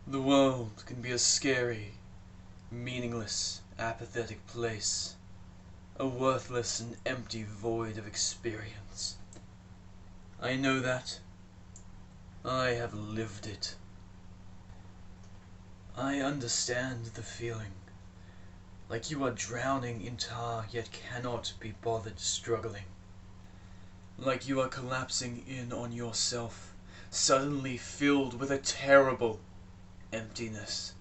The world can be a scary, meaningless, apathetic place, a worthless and empty void of experience. I know that. I have lived it. I understand the feeling, like you are drowning in tar yet cannot be bothered struggling. Like you are collapsing in on yourself, suddenly filled with a terrible emptiness.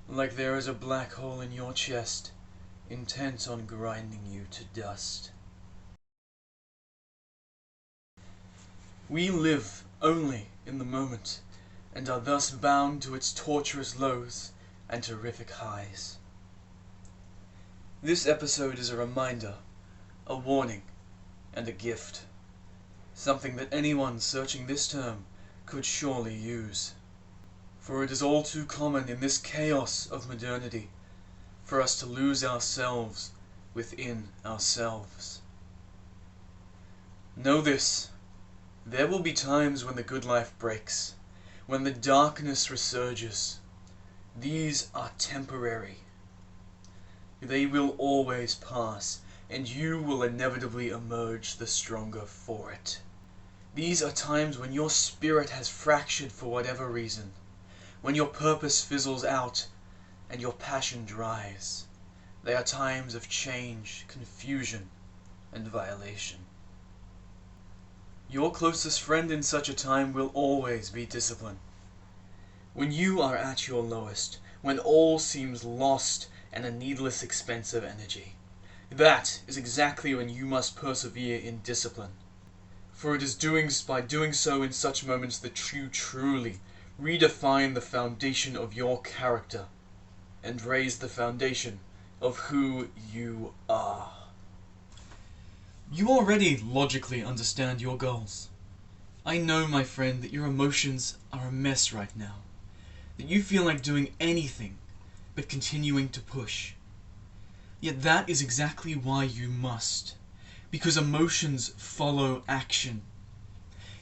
Like there is a black hole in your chest, intent on grinding you to dust. We live only in the moment, and are thus bound to its torturous lows and terrific highs. This episode is a reminder, a warning, and a gift. Something that anyone searching this term could surely use. For it is all too common in this chaos of modernity for us to lose ourselves within ourselves. Know this, there will be times when the good life breaks, when the darkness resurges. These are temporary. They will always pass, and you will inevitably emerge the stronger for it. These are times when your spirit has fractured for whatever reason, when your purpose fizzles out and your passion dries. They are times of change, confusion, and violation. Your closest friend in such a time will always be discipline. When you are at your lowest, when all seems lost and a needless expense of energy, that is exactly when you must persevere in discipline. For it is by doing so in such moments that you truly redefine the foundation of your character and raise the foundation of who you are. You already logically understand your goals. I know, my friend, that your emotions are a mess right now, that you feel like doing anything but continuing to push. Yet that is exactly why you must, because emotions follow action.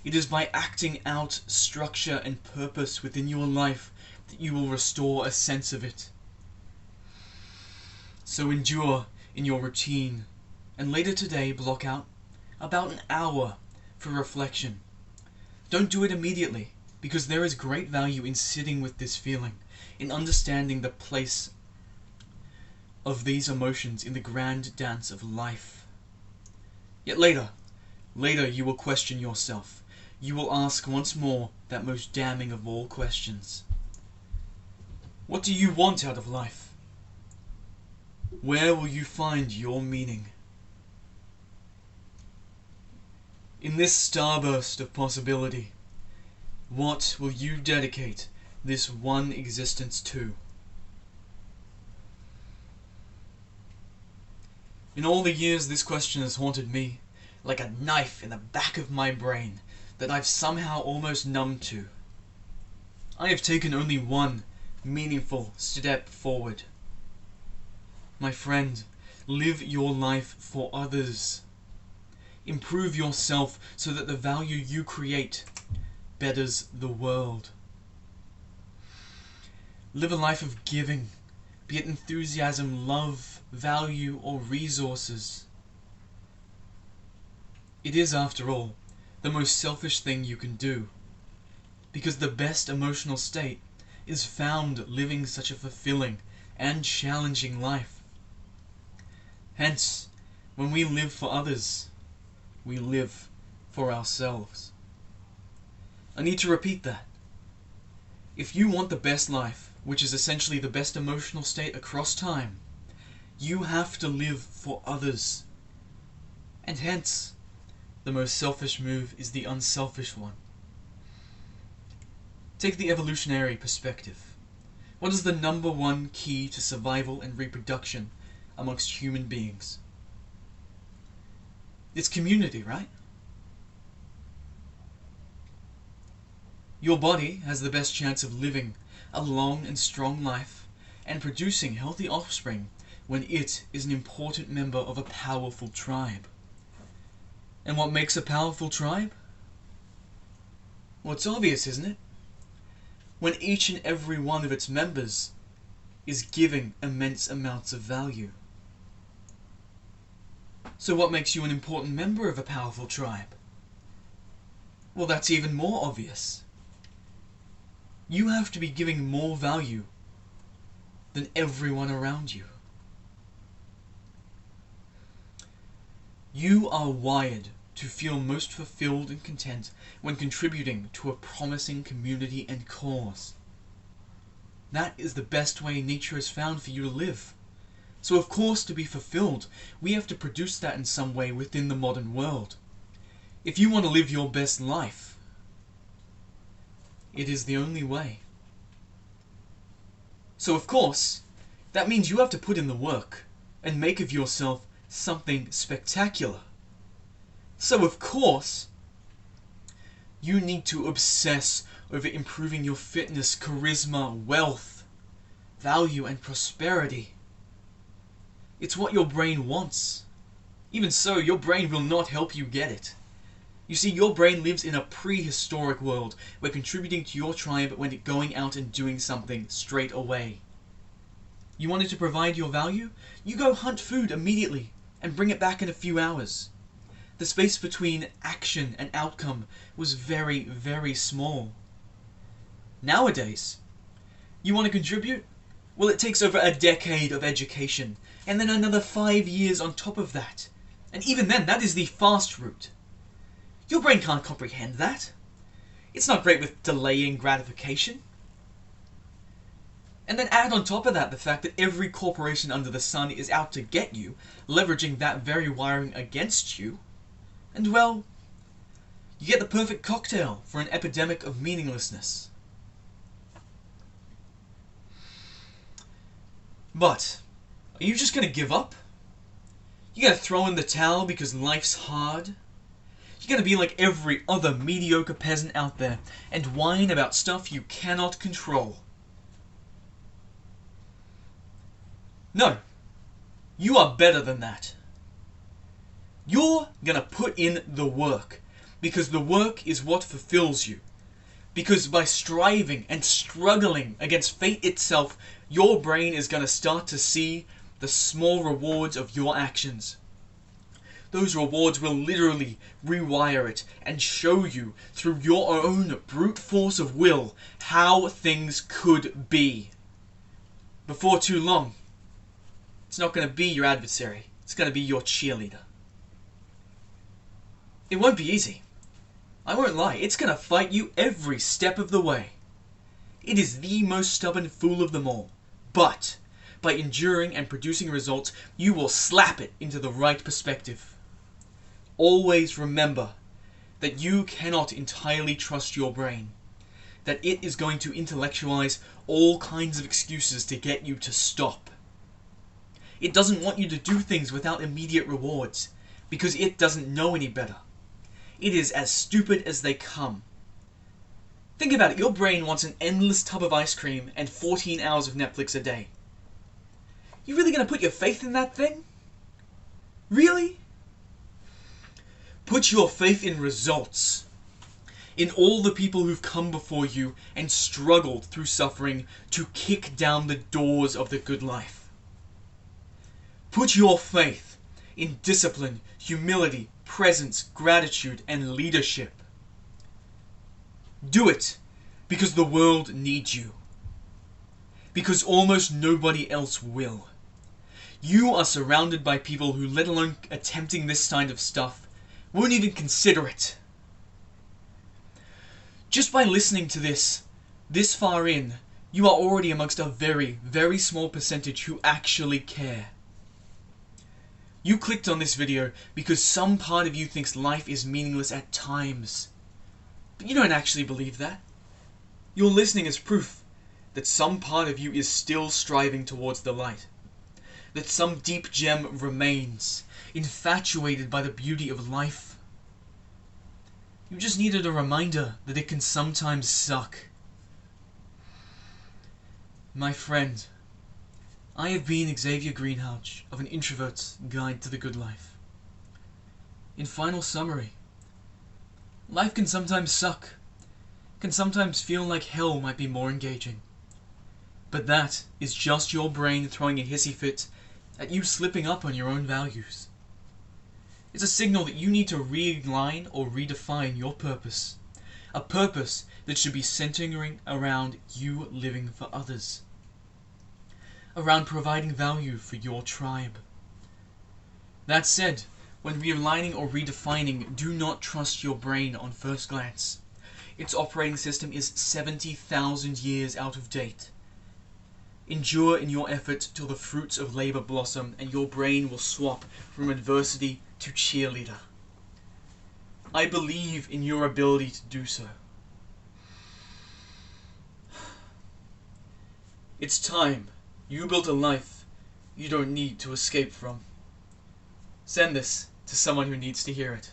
It is by acting out structure and purpose within your life that you will restore a sense of it. So endure in your routine, and later today block out about an hour for reflection. Don't do it immediately, because there is great value in sitting with this feeling, in understanding the place of these emotions in the grand dance of life. Yet later you will question yourself. You will ask once more that most damning of all questions. What do you want out of life? Where will you find your meaning? In this starburst of possibility, what will you dedicate this one existence to? In all the years this question has haunted me, like a knife in the back of my brain that I've somehow almost numbed to. I have taken only one meaningful step forward. My friend, live your life for others. Improve yourself so that the value you create betters the world. Live a life of giving, be it enthusiasm, love, value, or resources. It is, after all, the most selfish thing you can do, because the best emotional state is found living such a fulfilling and challenging life. Hence, when we live for others, we live for ourselves. I need to repeat that. If you want the best life, which is essentially the best emotional state across time, you have to live for others. And hence, the most selfish move is the unselfish one. Take the evolutionary perspective. What is the number one key to survival and reproduction amongst human beings? It's community, right? Your body has the best chance of living a long and strong life and producing healthy offspring when it is an important member of a powerful tribe. And what makes a powerful tribe? Well, it's obvious, isn't it? when each and every one of its members is giving immense amounts of value? So what makes you an important member of a powerful tribe? Well, that's even more obvious. You have to be giving more value than everyone around you. You are wired to feel most fulfilled and content when contributing to a promising community and cause. That is the best way nature has found for you to live. So of course, to be fulfilled, we have to produce that in some way within the modern world. If you want to live your best life, it is the only way. So of course, that means you have to put in the work and make of yourself something spectacular. So of course, you need to obsess over improving your fitness, charisma, wealth, value, and prosperity. It's what your brain wants. Even so, your brain will not help you get it. You see, your brain lives in a prehistoric world where contributing to your tribe meant going out and doing something straight away. You wanted to provide your value? You go hunt food immediately and bring it back in a few hours. The space between action and outcome was very, very small. Nowadays, you want to contribute? Well, it takes over a decade of education, and then another 5 years on top of that. And even then, that is the fast route. Your brain can't comprehend that. It's not great with delaying gratification. And then add on top of that the fact that every corporation under the sun is out to get you, leveraging that very wiring against you, and well, you get the perfect cocktail for an epidemic of meaninglessness. But, are you just gonna give up? You gonna throw in the towel because life's hard? You're gonna be like every other mediocre peasant out there and whine about stuff you cannot control? No, you are better than that. You're gonna put in the work, because the work is what fulfills you. Because by striving and struggling against fate itself, your brain is gonna start to see the small rewards of your actions. Those rewards will literally rewire it and show you through your own brute force of will how things could be. Before too long, it's not going to be your adversary, it's going to be your cheerleader. It won't be easy. I won't lie, it's going to fight you every step of the way. It is the most stubborn fool of them all. But, by enduring and producing results, you will slap it into the right perspective. Always remember that you cannot entirely trust your brain. That it is going to intellectualize all kinds of excuses to get you to stop. It doesn't want you to do things without immediate rewards, because it doesn't know any better. It is as stupid as they come. Think about it, your brain wants an endless tub of ice cream and 14 hours of Netflix a day. You really gonna put your faith in that thing? Really? Put your faith in results. In all the people who've come before you and struggled through suffering to kick down the doors of the good life. Put your faith in discipline, humility, presence, gratitude, and leadership. Do it because the world needs you. Because almost nobody else will. You are surrounded by people who, let alone attempting this kind of stuff, won't even consider it. Just by listening to this far in, you are already amongst a very, very small percentage who actually care. You clicked on this video because some part of you thinks life is meaningless at times. But you don't actually believe that. Your listening is proof that some part of you is still striving towards the light. That some deep gem remains, infatuated by the beauty of life. You just needed a reminder that it can sometimes suck. My friend, I have been Xavier Greenhalgh of An Introvert's Guide to the Good Life. In final summary, life can sometimes suck, can sometimes feel like hell might be more engaging. But that is just your brain throwing a hissy fit at you slipping up on your own values. It's a signal that you need to realign or redefine your purpose. A purpose that should be centering around you living for others. Around providing value for your tribe. That said, when realigning or redefining, do not trust your brain on first glance. Its operating system is 70,000 years out of date. Endure in your effort till the fruits of labor blossom and your brain will swap from adversity to cheerleader. I believe in your ability to do so. It's time you built a life you don't need to escape from. Send this to someone who needs to hear it.